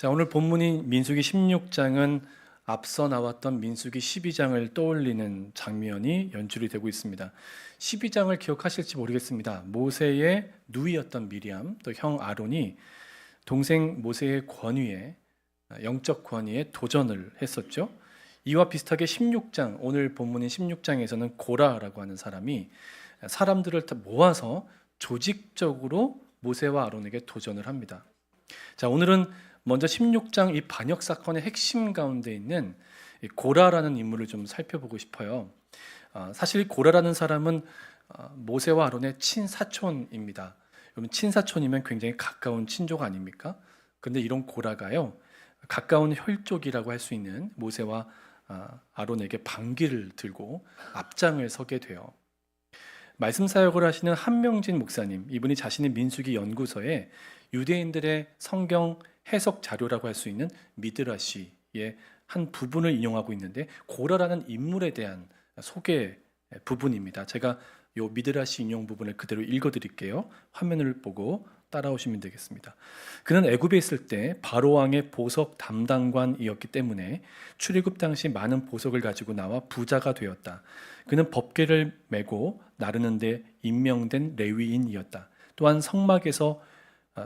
자, 오늘 본문인 민수기 16장은 앞서 나왔던 민수기 12장을 떠올리는 장면이 연출이 되고 있습니다. 12장을 기억하실지 모르겠습니다. 모세의 누이였던 미리암, 또 형 아론이 동생 모세의 권위에, 영적 권위에 도전을 했었죠. 이와 비슷하게 16장, 오늘 본문인 16장에서는 고라라고 하는 사람이 사람들을 다 모아서 조직적으로 모세와 아론에게 도전을 합니다. 자, 오늘은 먼저 16장 이 반역 사건의 핵심 가운데 있는 이 고라라는 인물을 좀 살펴보고 싶어요. 사실 고라라는 사람은 모세와 아론의 친사촌입니다. 여러분, 친사촌이면 굉장히 가까운 친족 아닙니까? 근데 이런 고라가요, 가까운 혈족이라고 할 수 있는 모세와 아론에게 반기를 들고 앞장을 서게 돼요. 말씀 사역을 하시는 한명진 목사님, 이분이 자신의 민수기 연구서에 유대인들의 성경 해석 자료라고 할 수 있는 미드라시의 한 부분을 인용하고 있는데, 고라라는 인물에 대한 소개 부분입니다. 제가 이 미드라시 인용 부분을 그대로 읽어드릴게요. 화면을 보고 따라오시면 되겠습니다. 그는 애굽에 있을 때 바로 왕의 보석 담당관이었기 때문에 출애굽 당시 많은 보석을 가지고 나와 부자가 되었다. 그는 법궤를 메고 나르는 데 임명된 레위인이었다. 또한 성막에서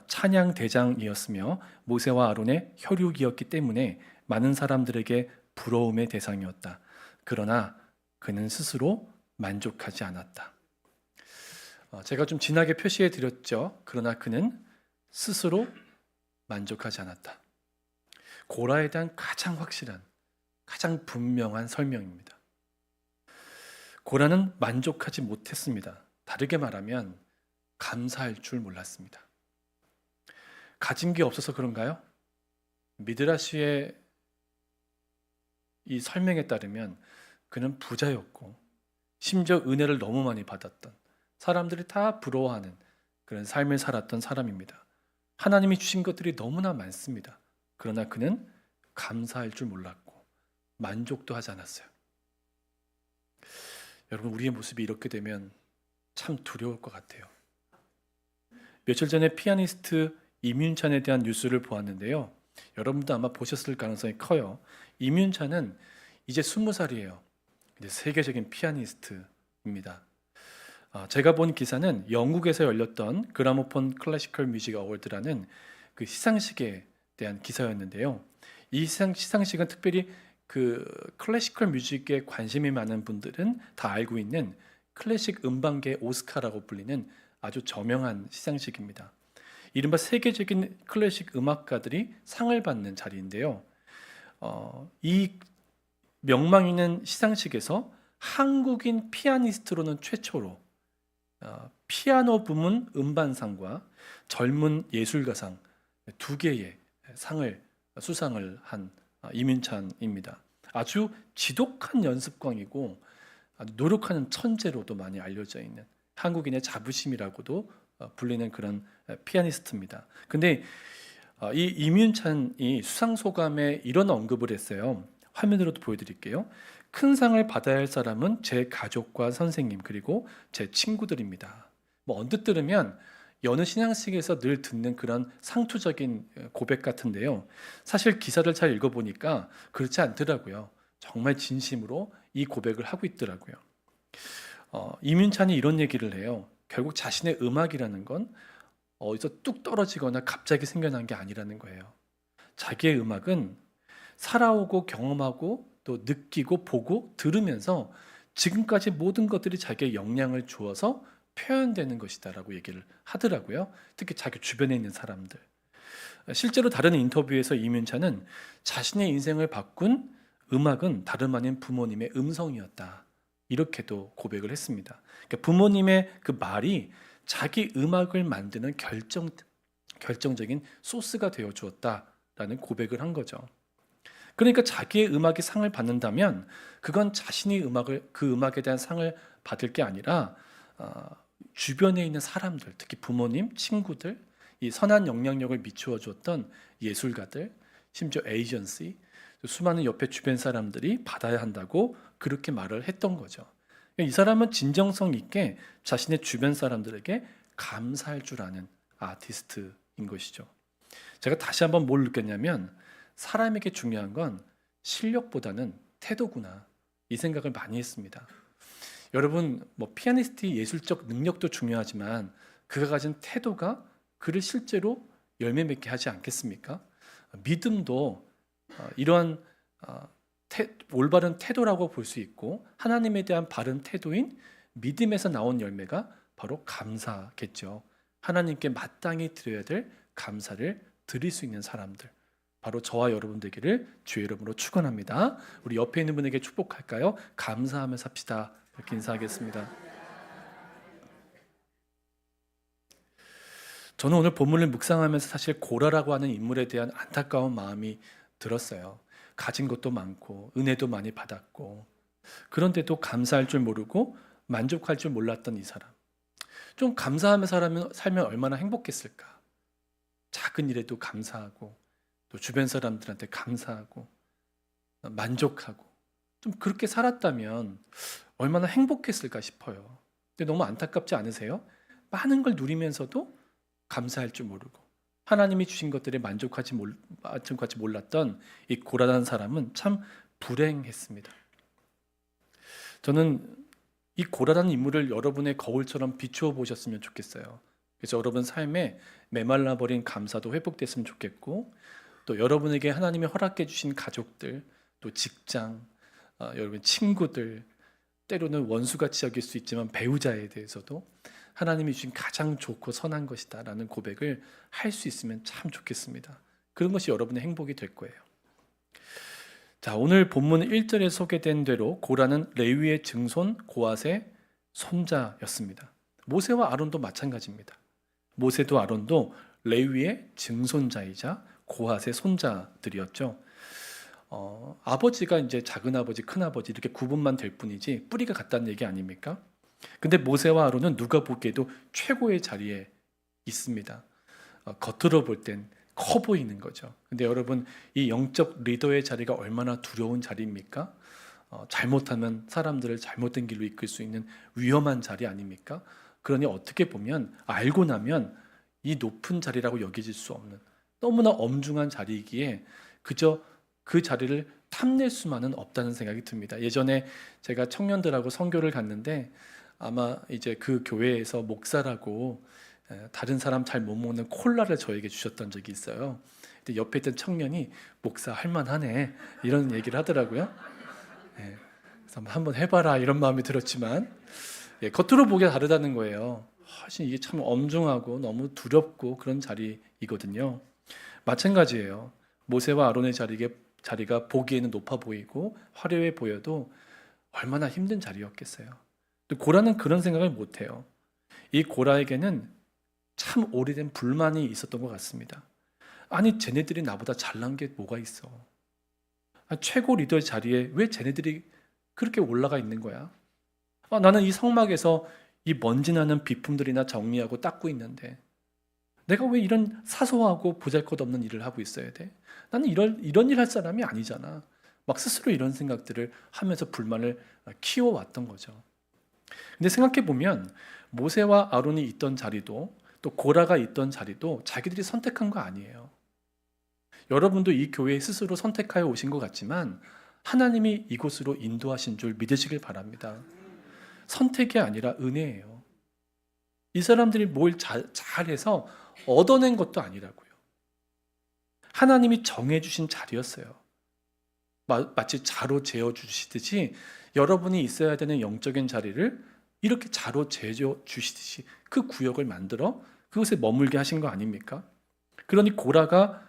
찬양 대장이었으며 모세와 아론의 혈육이었기 때문에 많은 사람들에게 부러움의 대상이었다. 그러나 그는 스스로 만족하지 않았다. 제가 좀 진하게 표시해 드렸죠. 그러나 그는 스스로 만족하지 않았다. 고라에 대한 가장 확실한, 가장 분명한 설명입니다. 고라는 만족하지 못했습니다. 다르게 말하면 감사할 줄 몰랐습니다. 가진 게 없어서 그런가요? 미드라시의 이 설명에 따르면 그는 부자였고, 심지어 은혜를 너무 많이 받았던, 사람들이 다 부러워하는 그런 삶을 살았던 사람입니다. 하나님이 주신 것들이 너무나 많습니다. 그러나 그는 감사할 줄 몰랐고 만족도 하지 않았어요. 여러분, 우리의 모습이 이렇게 되면 참 두려울 것 같아요. 며칠 전에 피아니스트 임윤찬에 대한 뉴스를 보았는데요. 여러분도 아마 보셨을 가능성이 커요. 임윤찬은 이제 20살이에요. 이제 세계적인 피아니스트입니다. 제가 본 기사는 영국에서 열렸던 그라모폰 클래시컬 뮤직 어워드라는 그 시상식에 대한 기사였는데요. 이 시상식은 특별히 그 클래시컬 뮤직에 관심이 많은 분들은 다 알고 있는 클래식 음반계 오스카라고 불리는 아주 저명한 시상식입니다. 이른바 세계적인 클래식 음악가들이 상을 받는 자리인데요. 이 명망 있는 시상식에서 한국인 피아니스트로는 최초로 피아노 부문 음반상과 젊은 예술가상 두 개의 상을 수상을 한 임윤찬입니다. 아주 지독한 연습광이고 노력하는 천재로도 많이 알려져 있는 한국인의 자부심이라고도 불리는 그런 피아니스트입니다. 근데 이 임윤찬이 수상 소감에 이런 언급을 했어요. 화면으로도 보여드릴게요. 큰 상을 받아야 할 사람은 제 가족과 선생님 그리고 제 친구들입니다. 뭐 언뜻 들으면 여느 시상식에서 늘 듣는 그런 상투적인 고백 같은데요. 사실 기사를 잘 읽어보니까 그렇지 않더라고요. 정말 진심으로 이 고백을 하고 있더라고요. 임윤찬이 이런 얘기를 해요. 결국 자신의 음악이라는 건 어디서 뚝 떨어지거나 갑자기 생겨난 게 아니라는 거예요. 자기의 음악은 살아오고 경험하고 또 느끼고 보고 들으면서 지금까지 모든 것들이 자기의 역량을 주어서 표현되는 것이다라고 얘기를 하더라고요. 특히 자기 주변에 있는 사람들. 실제로 다른 인터뷰에서 임윤찬은 자신의 인생을 바꾼 음악은 다름 아닌 부모님의 음성이었다. 이렇게도 고백을 했습니다. 그러니까 부모님의 그 말이 자기 음악을 만드는 결정적인 소스가 되어 주었다라는 고백을 한 거죠. 그러니까 자기의 음악이 상을 받는다면 그건 자신이 그 음악에 대한 상을 받을 게 아니라 주변에 있는 사람들, 특히 부모님, 친구들, 이 선한 영향력을 미추어 주었던 예술가들, 심지어 에이전시, 수많은 옆에 주변 사람들이 받아야 한다고 그렇게 말을 했던 거죠. 이 사람은 진정성 있게 자신의 주변 사람들에게 감사할 줄 아는 아티스트인 것이죠. 제가 다시 한번 뭘 느꼈냐면 사람에게 중요한 건 실력보다는 태도구나, 이 생각을 많이 했습니다. 여러분, 피아니스트의 예술적 능력도 중요하지만 그가 가진 태도가 그를 실제로 열매 맺게 하지 않겠습니까? 믿음도 이러한 올바른 태도라고 볼 수 있고, 하나님에 대한 바른 태도인 믿음에서 나온 열매가 바로 감사겠죠. 하나님께 마땅히 드려야 될 감사를 드릴 수 있는 사람들, 바로 저와 여러분 되기를 주의 이름으로 축원합니다. 우리 옆에 있는 분에게 축복할까요? 감사하며 삽시다. 이렇게 인사하겠습니다. 저는 오늘 본문을 묵상하면서 사실 고라라고 하는 인물에 대한 안타까운 마음이 들었어요. 가진 것도 많고 은혜도 많이 받았고, 그런데도 감사할 줄 모르고 만족할 줄 몰랐던 이 사람. 좀 감사하며 살면 얼마나 행복했을까. 작은 일에도 감사하고, 또 주변 사람들한테 감사하고, 만족하고, 좀 그렇게 살았다면 얼마나 행복했을까 싶어요. 근데 너무 안타깝지 않으세요? 많은 걸 누리면서도 감사할 줄 모르고 하나님이 주신 것들에 만족하지 몰랐던 이 고라단 사람은 참 불행했습니다. 저는 이 고라단 인물을 여러분의 거울처럼 비추어 보셨으면 좋겠어요. 그래서 여러분 삶에 메말라버린 감사도 회복됐으면 좋겠고, 또 여러분에게 하나님이 허락해 주신 가족들, 또 직장, 여러분 친구들, 때로는 원수같이 여길 수 있지만 배우자에 대해서도 하나님이 주신 가장 좋고 선한 것이다 라는 고백을 할 수 있으면 참 좋겠습니다. 그런 것이 여러분의 행복이 될 거예요. 자, 오늘 본문 1절에 소개된 대로 고라는 레위의 증손 고앗의 손자였습니다. 모세와 아론도 마찬가지입니다. 모세도 아론도 레위의 증손자이자 고앗의 손자들이었죠. 아버지가 이제 작은 아버지, 큰 아버지 이렇게 구분만 될 뿐이지 뿌리가 같다는 얘기 아닙니까? 근데 모세와 아론은 누가 보기에도 최고의 자리에 있습니다. 겉으로 볼 땐 커 보이는 거죠. 근데 여러분, 이 영적 리더의 자리가 얼마나 두려운 자리입니까? 잘못하면 사람들을 잘못된 길로 이끌 수 있는 위험한 자리 아닙니까? 그러니 어떻게 보면 알고 나면 이 높은 자리라고 여겨질 수 없는 너무나 엄중한 자리이기에 그저 그 자리를 탐낼 수만은 없다는 생각이 듭니다. 예전에 제가 청년들하고 선교를 갔는데 아마 이제 그 교회에서 목사라고 다른 사람 잘 못 먹는 콜라를 저에게 주셨던 적이 있어요. 근데 옆에 있던 청년이 목사 할만하네 이런 얘기를 하더라고요. 그래서 한번 해봐라 이런 마음이 들었지만 겉으로 보기에 다르다는 거예요. 사실 이게 참 엄중하고 너무 두렵고 그런 자리이거든요. 마찬가지예요. 모세와 아론의 자리가 보기에는 높아 보이고 화려해 보여도 얼마나 힘든 자리였겠어요. 고라는 그런 생각을 못해요. 이 고라에게는 참 오래된 불만이 있었던 것 같습니다. 아니, 쟤네들이 나보다 잘난 게 뭐가 있어? 최고 리더의 자리에 왜 쟤네들이 그렇게 올라가 있는 거야? 나는 이 성막에서 이 먼지 나는 비품들이나 정리하고 닦고 있는데 내가 왜 이런 사소하고 보잘것없는 일을 하고 있어야 돼? 나는 이런 일 할 사람이 아니잖아. 막 스스로 이런 생각들을 하면서 불만을 키워왔던 거죠. 근데 생각해보면 모세와 아론이 있던 자리도 또 고라가 있던 자리도 자기들이 선택한 거 아니에요. 여러분도 이 교회에 스스로 선택하여 오신 것 같지만 하나님이 이곳으로 인도하신 줄 믿으시길 바랍니다. 선택이 아니라 은혜예요. 이 사람들이 뭘 잘해서 얻어낸 것도 아니라고요. 하나님이 정해주신 자리였어요. 마치 자로 재어주시듯이 여러분이 있어야 되는 영적인 자리를 이렇게 자로 재어주시듯이 그 구역을 만들어 그곳에 머물게 하신 거 아닙니까? 그러니 고라가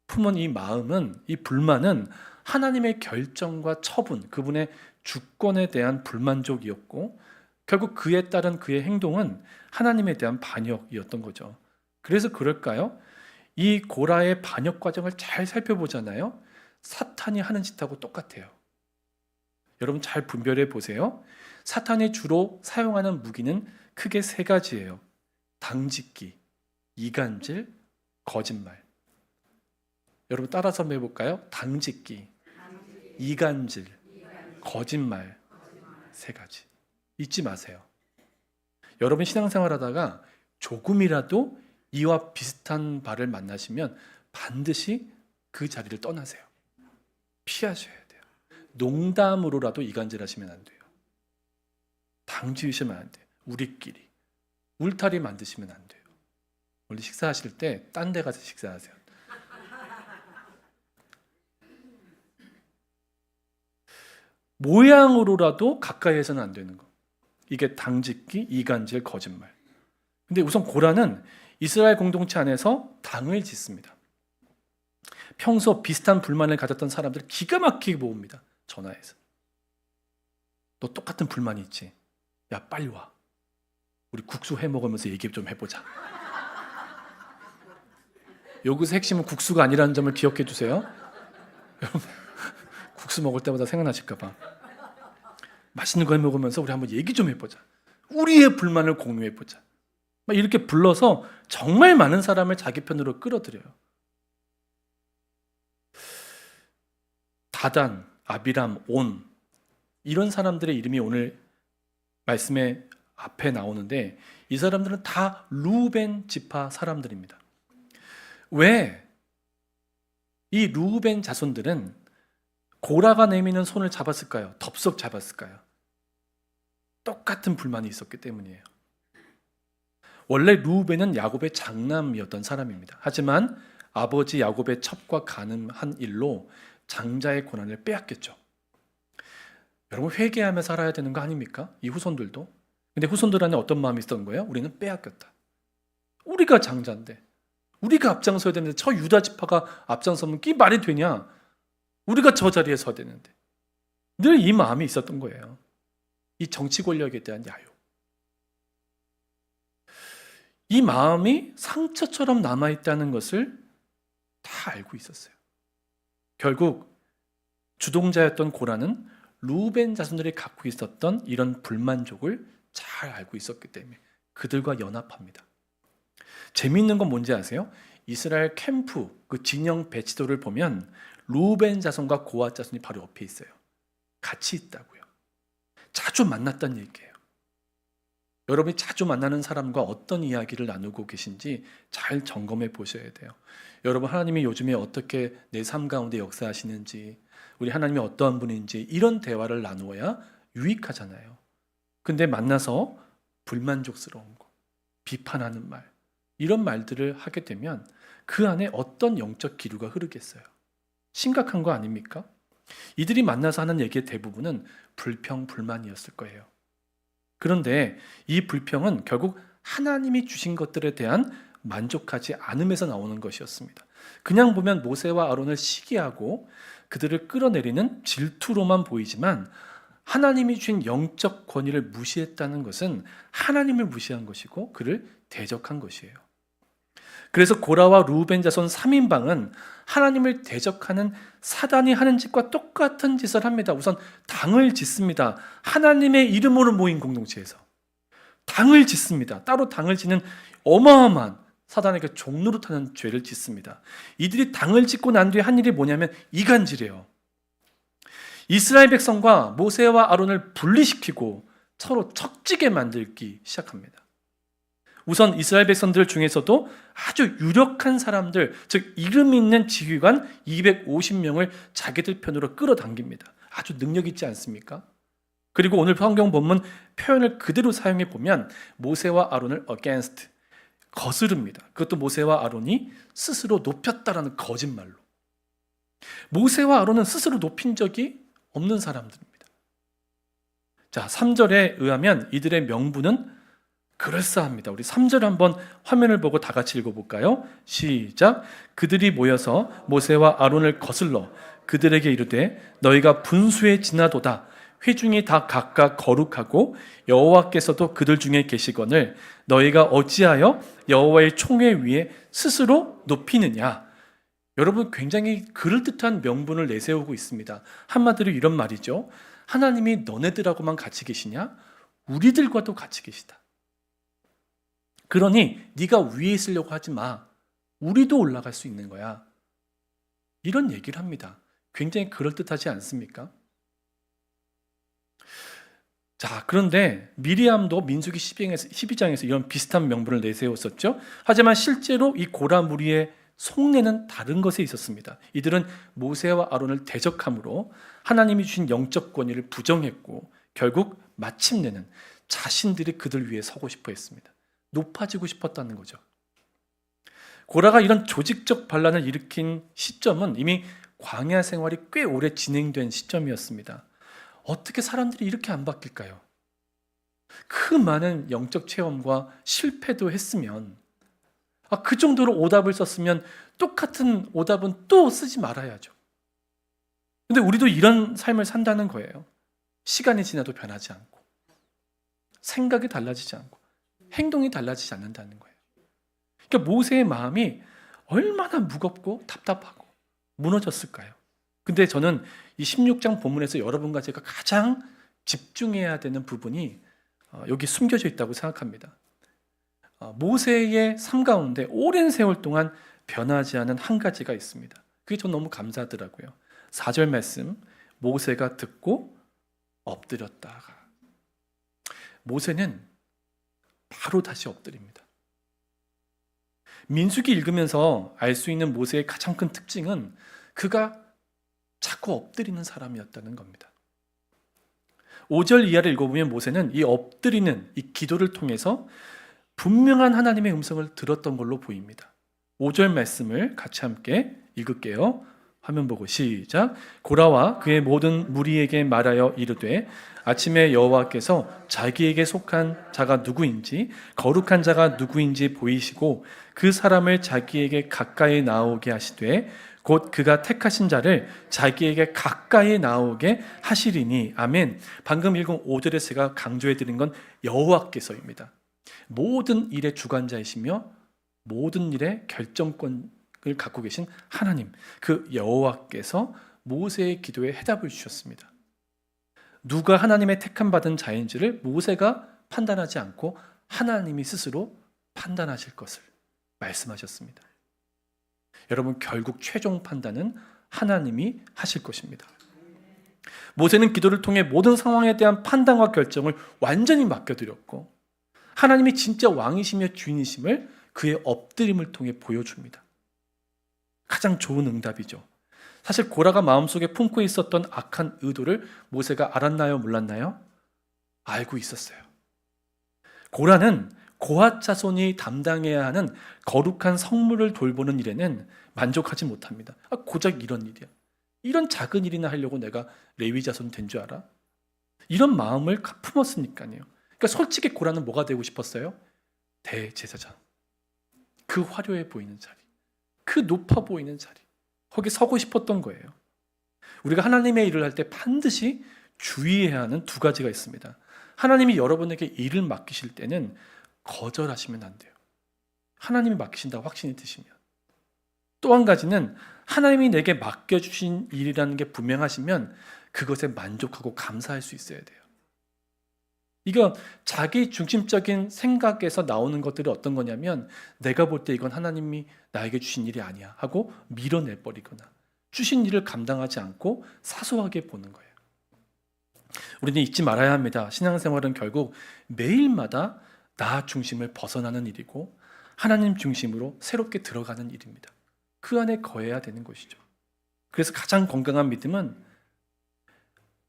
품은 이 마음은, 이 불만은 하나님의 결정과 처분, 그분의 주권에 대한 불만족이었고 결국 그에 따른 그의 행동은 하나님에 대한 반역이었던 거죠. 그래서 그럴까요? 이 고라의 반역 과정을 잘 살펴보잖아요. 사탄이 하는 짓하고 똑같아요. 여러분 잘 분별해 보세요. 사탄이 주로 사용하는 무기는 크게 세 가지예요. 당짓기, 이간질, 거짓말. 여러분 따라서 한번 해볼까요? 당짓기, 이간질, 거짓말. 세 가지. 잊지 마세요. 여러분 신앙생활 하다가 조금이라도 이와 비슷한 바를 만나시면 반드시 그 자리를 떠나세요. 피하셔야 돼요. 농담으로라도 이간질하시면 안 돼요. 당지으시면 안 돼요. 우리끼리 울타리 만드시면 안 돼요. 원래 식사하실 때 딴 데 가서 식사하세요. 모양으로라도 가까이에서는 안 되는 거. 이게 당짓기, 이간질, 거짓말. 근데 우선 고라는 이스라엘 공동체 안에서 당을 짓습니다. 평소 비슷한 불만을 가졌던 사람들을 기가 막히게 모읍니다. 전화해서. 너 똑같은 불만이 있지? 야, 빨리 와. 우리 국수 해 먹으면서 얘기 좀 해보자. 여기서 핵심은 국수가 아니라는 점을 기억해 주세요. 여러분, 국수 먹을 때마다 생각나실까 봐. 맛있는 거 해 먹으면서 우리 한번 얘기 좀 해보자. 우리의 불만을 공유해보자. 막 이렇게 불러서 정말 많은 사람을 자기 편으로 끌어들여요. 다단, 아비람, 온 이런 사람들의 이름이 오늘 말씀의 앞에 나오는데 이 사람들은 다 루벤 지파 사람들입니다. 왜 이 루벤 자손들은 고라가 내미는 손을 잡았을까요? 덥석 잡았을까요? 똑같은 불만이 있었기 때문이에요. 원래 루벤은 야곱의 장남이었던 사람입니다. 하지만 아버지 야곱의 첩과 간음한 일로 장자의 권한을 빼앗겼죠. 여러분 회개하며 살아야 되는 거 아닙니까? 이 후손들도. 근데 후손들 안에 어떤 마음이 있었던 거예요? 우리는 빼앗겼다. 우리가 장자인데 우리가 앞장서야 되는데 저 유다 지파가 앞장서면 이 말이 되냐? 우리가 저 자리에 서야 되는데. 늘 이 마음이 있었던 거예요. 이 정치 권력에 대한 야욕. 이 마음이 상처처럼 남아있다는 것을 다 알고 있었어요. 결국 주동자였던 고라는 루벤 자손들이 갖고 있었던 이런 불만족을 잘 알고 있었기 때문에 그들과 연합합니다. 재미있는 건 뭔지 아세요? 이스라엘 캠프 그 진영 배치도를 보면 루벤 자손과 고핫 자손이 바로 옆에 있어요. 같이 있다고요. 자주 만났다는 얘기예요. 여러분이 자주 만나는 사람과 어떤 이야기를 나누고 계신지 잘 점검해 보셔야 돼요. 여러분 하나님이 요즘에 어떻게 내 삶 가운데 역사하시는지 우리 하나님이 어떠한 분인지 이런 대화를 나누어야 유익하잖아요. 근데 만나서 불만족스러운 거, 비판하는 말 이런 말들을 하게 되면 그 안에 어떤 영적 기류가 흐르겠어요. 심각한 거 아닙니까? 이들이 만나서 하는 얘기의 대부분은 불평, 불만이었을 거예요. 그런데 이 불평은 결국 하나님이 주신 것들에 대한 만족하지 않음에서 나오는 것이었습니다. 그냥 보면 모세와 아론을 시기하고 그들을 끌어내리는 질투로만 보이지만 하나님이 주신 영적 권위를 무시했다는 것은 하나님을 무시한 것이고 그를 대적한 것이에요. 그래서 고라와 루벤 자손 3인방은 하나님을 대적하는 사단이 하는 짓과 똑같은 짓을 합니다. 우선 당을 짓습니다. 하나님의 이름으로 모인 공동체에서 당을 짓습니다. 따로 당을 짓는 어마어마한 사단에게 종노릇하는 죄를 짓습니다. 이들이 당을 짓고 난 뒤에 한 일이 뭐냐면 이간질이에요. 이스라엘 백성과 모세와 아론을 분리시키고 서로 척지게 만들기 시작합니다. 우선 이스라엘 백성들 중에서도 아주 유력한 사람들, 즉 이름 있는 지휘관 250명을 자기들 편으로 끌어당깁니다. 아주 능력 있지 않습니까? 그리고 오늘 성경 본문 표현을 그대로 사용해 보면 모세와 아론을 against, 거스릅니다. 그것도 모세와 아론이 스스로 높였다라는 거짓말로. 모세와 아론은 스스로 높인 적이 없는 사람들입니다. 자, 3절에 의하면 이들의 명분은 그럴싸합니다. 우리 3절 한번 화면을 보고 다 같이 읽어볼까요? 시작. 그들이 모여서 모세와 아론을 거슬러 그들에게 이르되 너희가 분수에 지나도다. 회중이 다 각각 거룩하고 여호와께서도 그들 중에 계시거늘 너희가 어찌하여 여호와의 총회 위에 스스로 높이느냐. 여러분 굉장히 그럴듯한 명분을 내세우고 있습니다. 한마디로 이런 말이죠. 하나님이 너네들하고만 같이 계시냐? 우리들과도 같이 계시다. 그러니 네가 위에 있으려고 하지 마. 우리도 올라갈 수 있는 거야. 이런 얘기를 합니다. 굉장히 그럴듯하지 않습니까? 자, 그런데 미리암도 민수기 12장에서 이런 비슷한 명분을 내세웠었죠. 하지만 실제로 이 고라 무리의 속내는 다른 것에 있었습니다. 이들은 모세와 아론을 대적함으로 하나님이 주신 영적 권위를 부정했고 결국 마침내는 자신들이 그들 위에 서고 싶어 했습니다. 높아지고 싶었다는 거죠. 고라가 이런 조직적 반란을 일으킨 시점은 이미 광야 생활이 꽤 오래 진행된 시점이었습니다. 어떻게 사람들이 이렇게 안 바뀔까요? 그 많은 영적 체험과 실패도 했으면, 그 정도로 오답을 썼으면 똑같은 오답은 또 쓰지 말아야죠. 근데 우리도 이런 삶을 산다는 거예요. 시간이 지나도 변하지 않고, 생각이 달라지지 않고, 행동이 달라지지 않는다는 거예요. 그러니까 모세의 마음이 얼마나 무겁고 답답하고 무너졌을까요? 근데 저는 이 16장 본문에서 여러분과 제가 가장 집중해야 되는 부분이 여기 숨겨져 있다고 생각합니다. 모세의 삶 가운데 오랜 세월 동안 변하지 않은 한 가지가 있습니다. 그게 전 너무 감사하더라고요. 4절 말씀, 모세가 듣고 엎드렸다가. 모세는 바로 다시 엎드립니다. 민수기 읽으면서 알 수 있는 모세의 가장 큰 특징은 그가 자꾸 엎드리는 사람이었다는 겁니다. 5절 이하를 읽어보면 모세는 이 엎드리는 이 기도를 통해서 분명한 하나님의 음성을 들었던 걸로 보입니다. 5절 말씀을 같이 함께 읽을게요. 화면 보고 시작. 고라와 그의 모든 무리에게 말하여 이르되 아침에 여호와께서 자기에게 속한 자가 누구인지 거룩한 자가 누구인지 보이시고 그 사람을 자기에게 가까이 나오게 하시되 곧 그가 택하신 자를 자기에게 가까이 나오게 하시리니. 아멘. 방금 읽은 5절에서 제가 강조해드린 건 여호와께서입니다. 모든 일의 주관자이시며 모든 일의 결정권을 갖고 계신 하나님, 그 여호와께서 모세의 기도에 해답을 주셨습니다. 누가 하나님의 택함 받은 자인지를 모세가 판단하지 않고 하나님이 스스로 판단하실 것을 말씀하셨습니다. 여러분, 결국 최종 판단은 하나님이 하실 것입니다. 모세는 기도를 통해 모든 상황에 대한 판단과 결정을 완전히 맡겨드렸고 하나님이 진짜 왕이시며 주인이심을 그의 엎드림을 통해 보여줍니다. 가장 좋은 응답이죠. 사실 고라가 마음속에 품고 있었던 악한 의도를 모세가 알았나요? 몰랐나요? 알고 있었어요. 고라는 고핫 자손이 담당해야 하는 거룩한 성물을 돌보는 일에는 만족하지 못합니다. 고작 이런 일이야. 이런 작은 일이나 하려고 내가 레위 자손 된 줄 알아? 이런 마음을 품었으니까요. 그러니까 솔직히 고라는 뭐가 되고 싶었어요? 대제사장. 그 화려해 보이는 자리, 그 높아 보이는 자리, 거기 서고 싶었던 거예요. 우리가 하나님의 일을 할 때 반드시 주의해야 하는 두 가지가 있습니다. 하나님이 여러분에게 일을 맡기실 때는 거절하시면 안 돼요. 하나님이 맡기신다고 확신이 드시면. 또 한 가지는 하나님이 내게 맡겨주신 일이라는 게 분명하시면 그것에 만족하고 감사할 수 있어야 돼요. 이거 자기 중심적인 생각에서 나오는 것들이 어떤 거냐면 내가 볼 때 이건 하나님이 나에게 주신 일이 아니야 하고 밀어내버리거나 주신 일을 감당하지 않고 사소하게 보는 거예요. 우리는 잊지 말아야 합니다. 신앙생활은 결국 매일마다 나 중심을 벗어나는 일이고 하나님 중심으로 새롭게 들어가는 일입니다. 그 안에 거해야 되는 것이죠. 그래서 가장 건강한 믿음은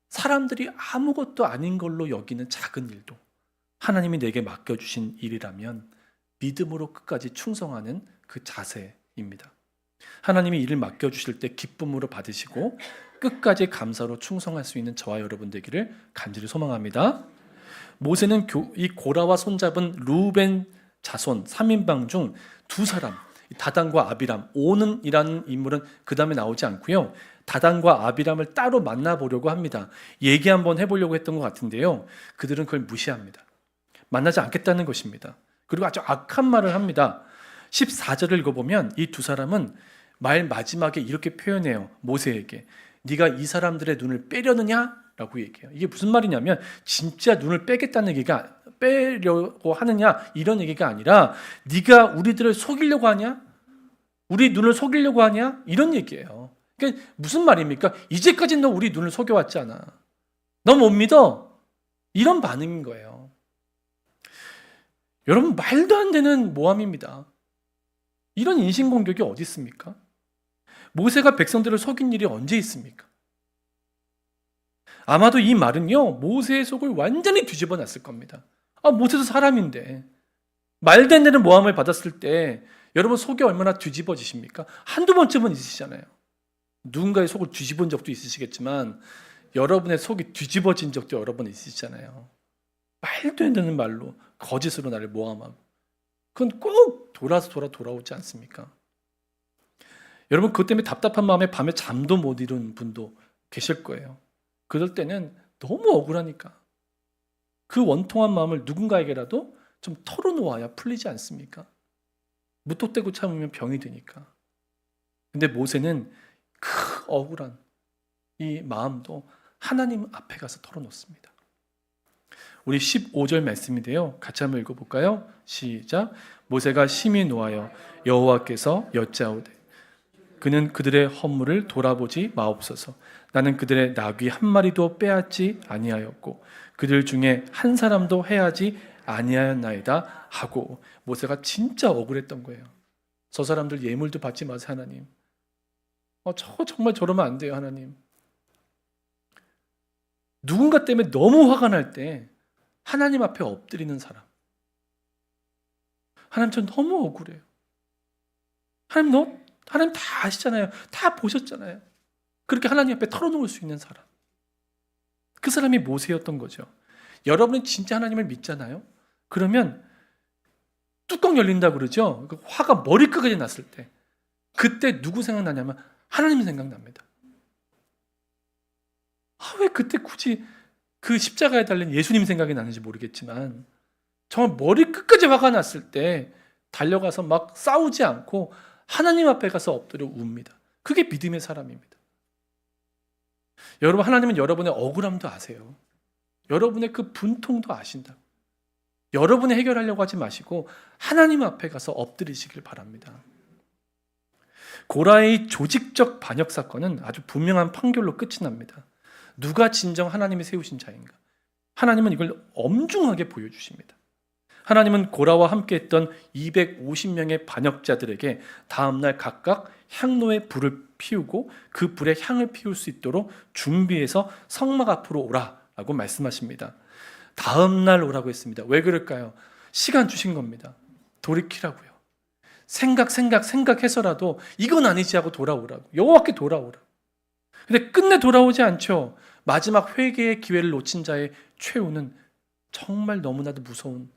사람들이 아무것도 아닌 걸로 여기는 작은 일도 하나님이 내게 맡겨주신 일이라면 믿음으로 끝까지 충성하는 그 자세입니다. 하나님이 일을 맡겨주실 때 기쁨으로 받으시고 끝까지 감사로 충성할 수 있는 저와 여러분 되기를 간절히 소망합니다. 모세는 이 고라와 손잡은 루벤 자손 3인방 중 두 사람, 다단과 아비람, 오는이라는 인물은 그 다음에 나오지 않고요. 다단과 아비람을 따로 만나보려고 합니다. 얘기 한번 해보려고 했던 것 같은데요. 그들은 그걸 무시합니다. 만나지 않겠다는 것입니다. 그리고 아주 악한 말을 합니다. 14절을 읽어보면 이 두 사람은 말 마지막에 이렇게 표현해요. 모세에게 네가 이 사람들의 눈을 빼려느냐? 라고 얘기해요. 이게 무슨 말이냐면 진짜 눈을 빼겠다는 얘기가 빼려고 하느냐 이런 얘기가 아니라 네가 우리들을 속이려고 하냐? 우리 눈을 속이려고 하냐? 이런 얘기예요. 그러니까 무슨 말입니까? 이제까지 너 우리 눈을 속여왔잖아. 너 못 믿어? 이런 반응인 거예요. 여러분, 말도 안 되는 모함입니다. 이런 인신공격이 어디 있습니까? 모세가 백성들을 속인 일이 언제 있습니까? 아마도 이 말은요, 모세의 속을 완전히 뒤집어 놨을 겁니다. 모세도 사람인데 말도 안 되는 모함을 받았을 때 여러분 속이 얼마나 뒤집어지십니까? 한두 번쯤은 있으시잖아요. 누군가의 속을 뒤집은 적도 있으시겠지만 여러분의 속이 뒤집어진 적도 여러 번 있으시잖아요. 말도 안 되는 말로 거짓으로 나를 모함하고, 그건 꼭 돌아오지 않습니까? 여러분, 그것 때문에 답답한 마음에 밤에 잠도 못 이룬 분도 계실 거예요. 그럴 때는 너무 억울하니까 그 원통한 마음을 누군가에게라도 좀 털어놓아야 풀리지 않습니까? 무턱대고 참으면 병이 드니까. 근데 모세는 그 억울한 이 마음도 하나님 앞에 가서 털어놓습니다. 우리 15절 말씀인데요, 같이 한번 읽어볼까요? 시작. 모세가 심히 노하여 여호와께서 여짜오되 그는 그들의 허물을 돌아보지 마옵소서. 나는 그들의 나귀 한 마리도 빼앗지 아니하였고 그들 중에 한 사람도 해하지 아니하였나이다 하고, 모세가 진짜 억울했던 거예요. 저 사람들 예물도 받지 마세요 하나님. 정말 저러면 안 돼요 하나님. 누군가 때문에 너무 화가 날 때 하나님 앞에 엎드리는 사람, 하나님 저 너무 억울해요. 하나님 다 아시잖아요. 다 보셨잖아요. 그렇게 하나님 앞에 털어놓을 수 있는 사람, 그 사람이 모세였던 거죠. 여러분은 진짜 하나님을 믿잖아요. 그러면 뚜껑 열린다 그러죠. 화가 머리끝까지 났을 때 그때 누구 생각나냐면 하나님 생각납니다. 왜 그때 굳이 그 십자가에 달린 예수님 생각이 나는지 모르겠지만 정말 머리끝까지 화가 났을 때 달려가서 막 싸우지 않고 하나님 앞에 가서 엎드려 웁니다. 그게 믿음의 사람입니다. 여러분, 하나님은 여러분의 억울함도 아세요. 여러분의 그 분통도 아신다. 여러분이 해결하려고 하지 마시고 하나님 앞에 가서 엎드리시길 바랍니다. 고라의 조직적 반역 사건은 아주 분명한 판결로 끝이 납니다. 누가 진정 하나님이 세우신 자인가? 하나님은 이걸 엄중하게 보여주십니다. 하나님은 고라와 함께했던 250명의 반역자들에게 다음날 각각 향로의 불을 피우고 그 불에 향을 피울 수 있도록 준비해서 성막 앞으로 오라라고 말씀하십니다. 다음날 오라고 했습니다. 왜 그럴까요? 시간 주신 겁니다. 돌이키라고요. 생각해서라도 이건 아니지 하고 돌아오라고. 여호와께 돌아오라. 근데 끝내 돌아오지 않죠. 마지막 회개의 기회를 놓친 자의 최후는 정말 너무나도 무서운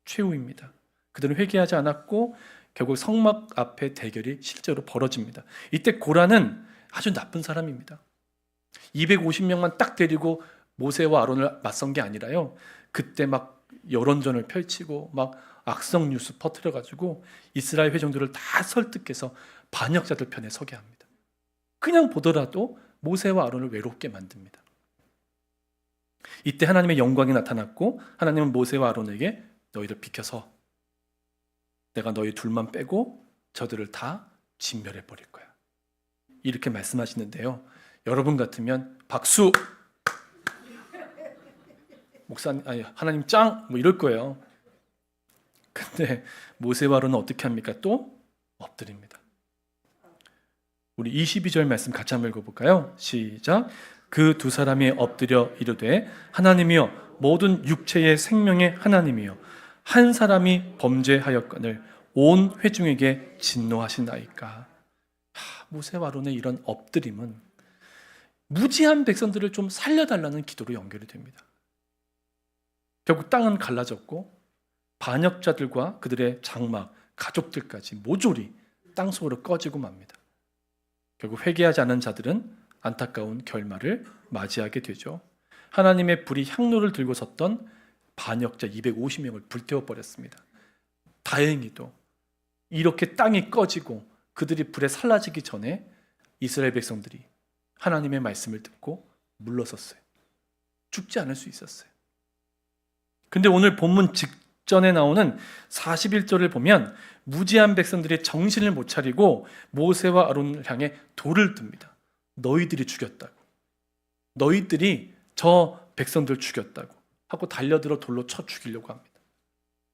최후입니다. 그들은 회개하지 않았고 결국 성막 앞에 대결이 실제로 벌어집니다. 이때 고라는 아주 나쁜 사람입니다. 250명만 딱 데리고 모세와 아론을 맞선 게 아니라요, 그때 막 여론전을 펼치고 막 악성 뉴스 퍼뜨려가지고 이스라엘 회중들을 다 설득해서 반역자들 편에 서게 합니다. 그냥 보더라도 모세와 아론을 외롭게 만듭니다. 이때 하나님의 영광이 나타났고 하나님은 모세와 아론에게 너희들 비켜서 내가 너희 둘만 빼고 저들을 다 진멸해 버릴 거야, 이렇게 말씀하시는데요, 여러분 같으면 박수, 목사님, 하나님 짱, 뭐 이럴 거예요. 근데 모세와 아론은 어떻게 합니까? 또 엎드립니다. 우리 22절 말씀 같이 한번 읽어볼까요? 시작. 그 두 사람이 엎드려 이르되 하나님이여 모든 육체의 생명의 하나님이여 한 사람이 범죄하였거늘 온 회중에게 진노하시나이까. 모세와 아론의 이런 엎드림은 무지한 백성들을 좀 살려달라는 기도로 연결이 됩니다. 결국 땅은 갈라졌고 반역자들과 그들의 장막, 가족들까지 모조리 땅속으로 꺼지고 맙니다. 결국 회개하지 않은 자들은 안타까운 결말을 맞이하게 되죠. 하나님의 불이 향로를 들고 섰던 반역자 250명을 불태워버렸습니다. 다행히도 이렇게 땅이 꺼지고 그들이 불에 살라지기 전에 이스라엘 백성들이 하나님의 말씀을 듣고 물러섰어요. 죽지 않을 수 있었어요. 근데 오늘 본문 직전에 나오는 41절을 보면 무지한 백성들이 정신을 못 차리고 모세와 아론을 향해 돌을 듭니다. 너희들이 죽였다고. 너희들이 저 백성들 죽였다고. 하고 달려들어 돌로 쳐 죽이려고 합니다.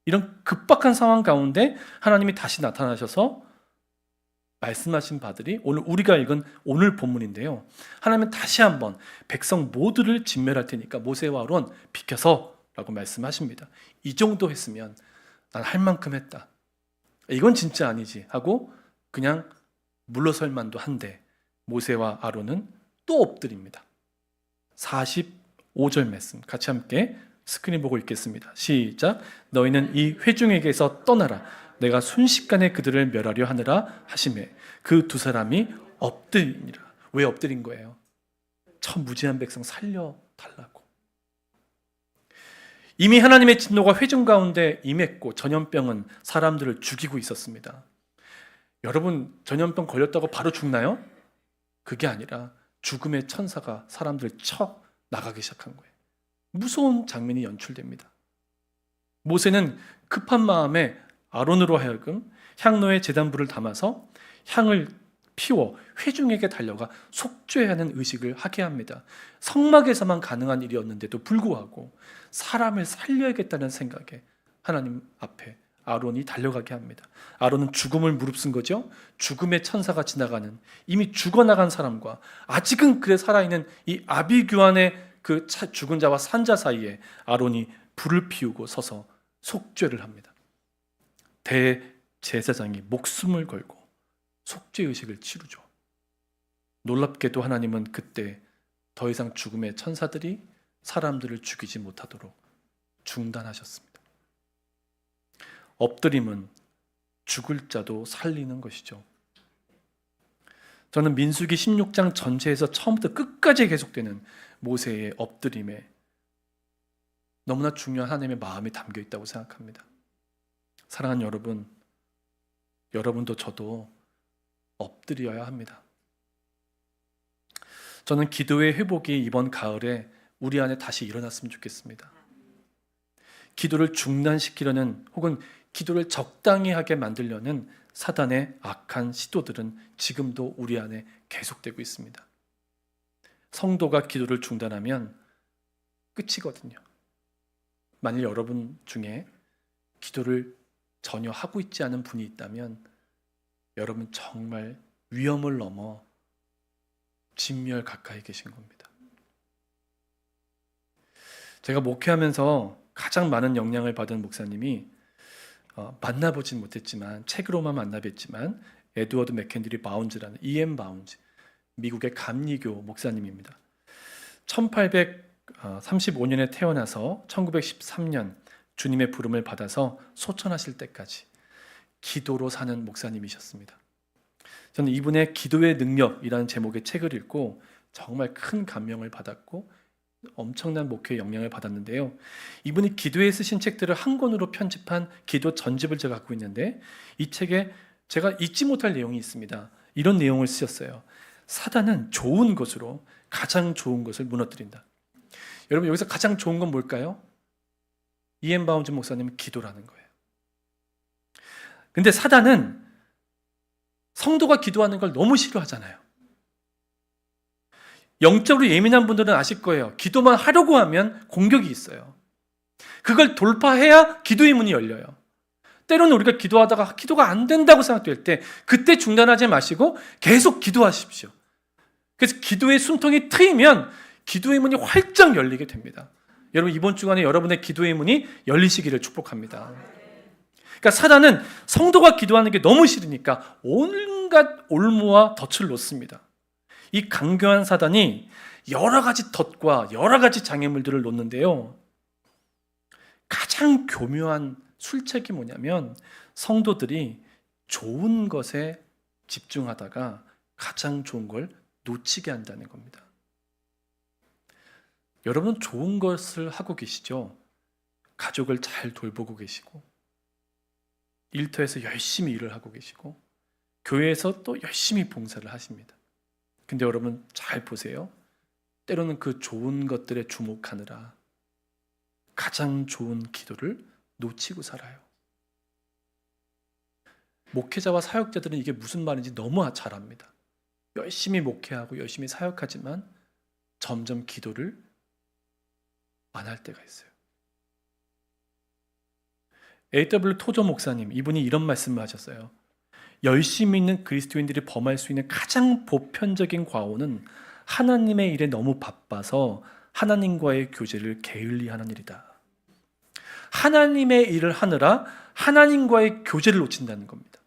이런 급박한 상황 가운데 하나님이 다시 나타나셔서 말씀하신 바들이 오늘 우리가 읽은 오늘 본문인데요. 하나님은 다시 한번 백성 모두를 진멸할 테니까 모세와 아론 비켜서 라고 말씀하십니다. 이 정도 했으면 난 할 만큼 했다. 이건 진짜 아니지 하고 그냥 물러설 만도 한데 모세와 아론은 또 엎드립니다. 45절 말씀 같이 함께 스크린 보고 읽겠습니다. 시작. 너희는 이 회중에게서 떠나라. 내가 순식간에 그들을 멸하려 하느라 하시매 그 두 사람이 엎드리니라. 왜 엎드린 거예요? 저 무지한 백성 살려달라고. 이미 하나님의 진노가 회중 가운데 임했고 전염병은 사람들을 죽이고 있었습니다. 여러분 전염병 걸렸다고 바로 죽나요? 그게 아니라 죽음의 천사가 사람들을 쳐 나가기 시작한 거예요. 무서운 장면이 연출됩니다. 모세는 급한 마음에 아론으로 하여금 향로에 제단불을 담아서 향을 피워 회중에게 달려가 속죄하는 의식을 하게 합니다. 성막에서만 가능한 일이었는데도 불구하고 사람을 살려야겠다는 생각에 하나님 앞에 아론이 달려가게 합니다. 아론은 죽음을 무릅쓴 거죠. 죽음의 천사가 지나가는 이미 죽어나간 사람과 아직은 그래 살아있는 이 아비규환의 그 죽은 자와 산 자 사이에 아론이 불을 피우고 서서 속죄를 합니다. 대제사장이 목숨을 걸고 속죄의식을 치르죠. 놀랍게도 하나님은 그때 더 이상 죽음의 천사들이 사람들을 죽이지 못하도록 중단하셨습니다. 엎드림은 죽을 자도 살리는 것이죠. 저는 민수기 16장 전체에서 처음부터 끝까지 계속되는 모세의 엎드림에 너무나 중요한 하나님의 마음이 담겨 있다고 생각합니다. 사랑하는 여러분, 여러분도 저도 엎드려야 합니다. 저는 기도의 회복이 이번 가을에 우리 안에 다시 일어났으면 좋겠습니다. 기도를 중단시키려는 혹은 기도를 적당히 하게 만들려는 사단의 악한 시도들은 지금도 우리 안에 계속되고 있습니다. 성도가 기도를 중단하면 끝이거든요. 만일 여러분 중에 기도를 전혀 하고 있지 않은 분이 있다면 여러분 정말 위험을 넘어 진멸 가까이 계신 겁니다. 제가 목회하면서 가장 많은 영향을 받은 목사님이 만나보진 못했지만 책으로만 만나뵀지만 에드워드 맥켄드리 바운즈라는 E.M. 바운즈, 미국의 감리교 목사님입니다. 1835년에 태어나서 1913년 주님의 부름을 받아서 소천하실 때까지 기도로 사는 목사님이셨습니다. 저는 이분의 기도의 능력이라는 제목의 책을 읽고 정말 큰 감명을 받았고 엄청난 목회의 영향을 받았는데요. 이분이 기도에 쓰신 책들을 한 권으로 편집한 기도 전집을 제가 갖고 있는데 이 책에 제가 잊지 못할 내용이 있습니다. 이런 내용을 쓰셨어요. 사단은 좋은 것으로 가장 좋은 것을 무너뜨린다. 여러분 여기서 가장 좋은 건 뭘까요? E.M. 바운즈 목사님은 기도라는 거예요. 근데 사단은 성도가 기도하는 걸 너무 싫어하잖아요. 영적으로 예민한 분들은 아실 거예요. 기도만 하려고 하면 공격이 있어요. 그걸 돌파해야 기도의 문이 열려요. 때로는 우리가 기도하다가 기도가 안 된다고 생각될 때 그때 중단하지 마시고 계속 기도하십시오. 그래서 기도의 숨통이 트이면 기도의 문이 활짝 열리게 됩니다. 여러분 이번 주간에 여러분의 기도의 문이 열리시기를 축복합니다. 그러니까 사단은 성도가 기도하는 게 너무 싫으니까 온갖 올무와 덫을 놓습니다. 이 강교한 사단이 여러 가지 덫과 여러 가지 장애물들을 놓는데요. 가장 교묘한 술책이 뭐냐면 성도들이 좋은 것에 집중하다가 가장 좋은 걸 놓치게 한다는 겁니다. 여러분은 좋은 것을 하고 계시죠? 가족을 잘 돌보고 계시고 일터에서 열심히 일을 하고 계시고 교회에서 또 열심히 봉사를 하십니다. 근데 여러분 잘 보세요. 때로는 그 좋은 것들에 주목하느라 가장 좋은 기도를 놓치고 살아요. 목회자와 사역자들은 이게 무슨 말인지 너무 잘 압니다. 열심히 목회하고 열심히 사역하지만 점점 기도를 안 할 때가 있어요. A.W. 토저 목사님, 이분이 이런 말씀을 하셨어요. 열심히 있는 그리스도인들이 범할 수 있는 가장 보편적인 과오는 하나님의 일에 너무 바빠서 하나님과의 교제를 게을리하는 일이다. 하나님의 일을 하느라 하나님과의 교제를 놓친다는 겁니다.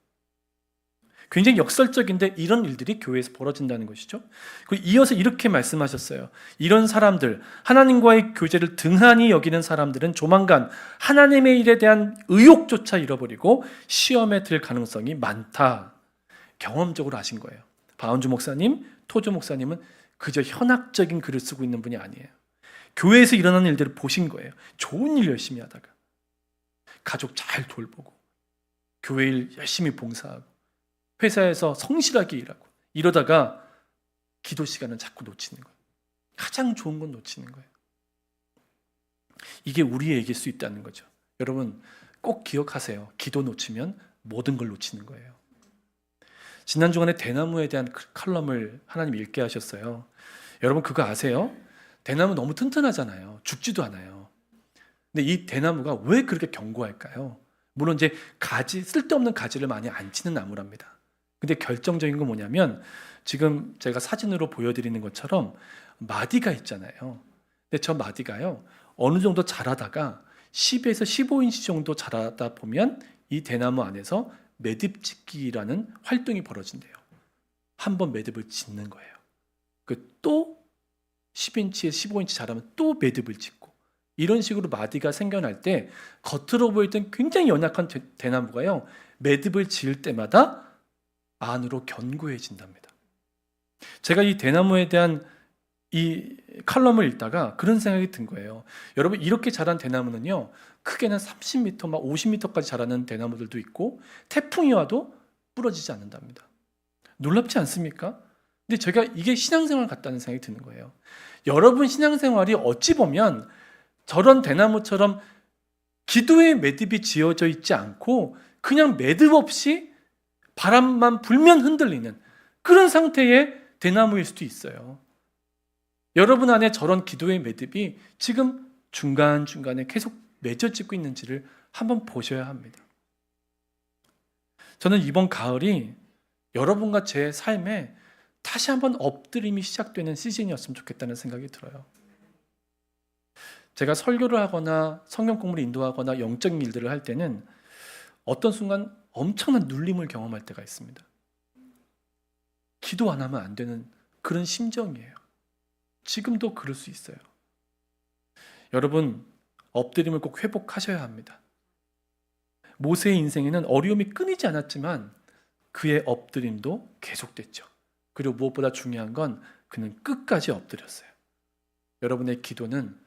굉장히 역설적인데 이런 일들이 교회에서 벌어진다는 것이죠. 그리고 이어서 이렇게 말씀하셨어요. 이런 사람들, 하나님과의 교제를 등한히 여기는 사람들은 조만간 하나님의 일에 대한 의욕조차 잃어버리고 시험에 들 가능성이 많다. 경험적으로 아신 거예요. 바운주 목사님, 토조 목사님은 그저 현학적인 글을 쓰고 있는 분이 아니에요. 교회에서 일어나는 일들을 보신 거예요. 좋은 일 열심히 하다가 가족 잘 돌보고 교회 일 열심히 봉사하고 회사에서 성실하게 일하고 이러다가 기도 시간은 자꾸 놓치는 거예요. 가장 좋은 건 놓치는 거예요. 이게 우리에게일 수 있다는 거죠. 여러분 꼭 기억하세요. 기도 놓치면 모든 걸 놓치는 거예요. 지난 주간에 대나무에 대한 칼럼을 하나님 읽게 하셨어요. 여러분 그거 아세요? 대나무 너무 튼튼하잖아요. 죽지도 않아요. 근데 이 대나무가 왜 그렇게 견고할까요? 물론 이제 가지, 쓸데없는 가지를 많이 안 치는 나무랍니다. 근데 결정적인 건 뭐냐면 지금 제가 사진으로 보여드리는 것처럼 마디가 있잖아요. 근데 저 마디가요 어느 정도 자라다가 10에서 15인치 정도 자라다 보면 이 대나무 안에서 매듭 짓기라는 활동이 벌어진대요. 한번 매듭을 짓는 거예요. 또 10인치에서 15인치 자라면 또 매듭을 짓고 이런 식으로 마디가 생겨날 때 겉으로 보이던 굉장히 연약한 대나무가요 매듭을 지을 때마다 안으로 견고해진답니다. 제가 이 대나무에 대한 이 칼럼을 읽다가 그런 생각이 든 거예요. 여러분 이렇게 자란 대나무는요 크게는 30m, 막 50m까지 자라는 대나무들도 있고 태풍이 와도 부러지지 않는답니다. 놀랍지 않습니까? 근데 제가 이게 신앙생활 같다는 생각이 드는 거예요. 여러분 신앙생활이 어찌 보면 저런 대나무처럼 기도의 매듭이 지어져 있지 않고 그냥 매듭 없이 바람만 불면 흔들리는 그런 상태의 대나무일 수도 있어요. 여러분 안에 저런 기도의 매듭이 지금 중간중간에 계속 맺어지고 있는지를 한번 보셔야 합니다. 저는 이번 가을이 여러분과 제 삶에 다시 한번 엎드림이 시작되는 시즌이었으면 좋겠다는 생각이 들어요. 제가 설교를 하거나 성경 공부를 인도하거나 영적인 일들을 할 때는 어떤 순간 엄청난 눌림을 경험할 때가 있습니다. 기도 안 하면 안 되는 그런 심정이에요. 지금도 그럴 수 있어요. 여러분 엎드림을 꼭 회복하셔야 합니다. 모세의 인생에는 어려움이 끊이지 않았지만 그의 엎드림도 계속됐죠. 그리고 무엇보다 중요한 건 그는 끝까지 엎드렸어요. 여러분의 기도는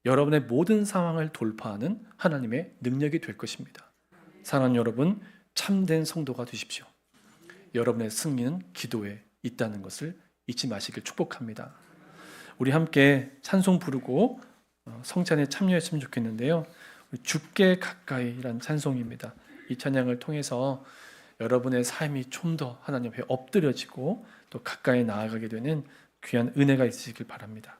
여러분의 모든 상황을 돌파하는 하나님의 능력이 될 것입니다. 사랑하는 여러분, 참된 성도가 되십시오. 여러분의 승리는 기도에 있다는 것을 잊지 마시길 축복합니다. 우리 함께 찬송 부르고 성찬에 참여했으면 좋겠는데요. 주께 가까이란 찬송입니다. 이 찬양을 통해서 여러분의 삶이 좀 더 하나님 앞에 엎드려지고 또 가까이 나아가게 되는 귀한 은혜가 있으시길 바랍니다.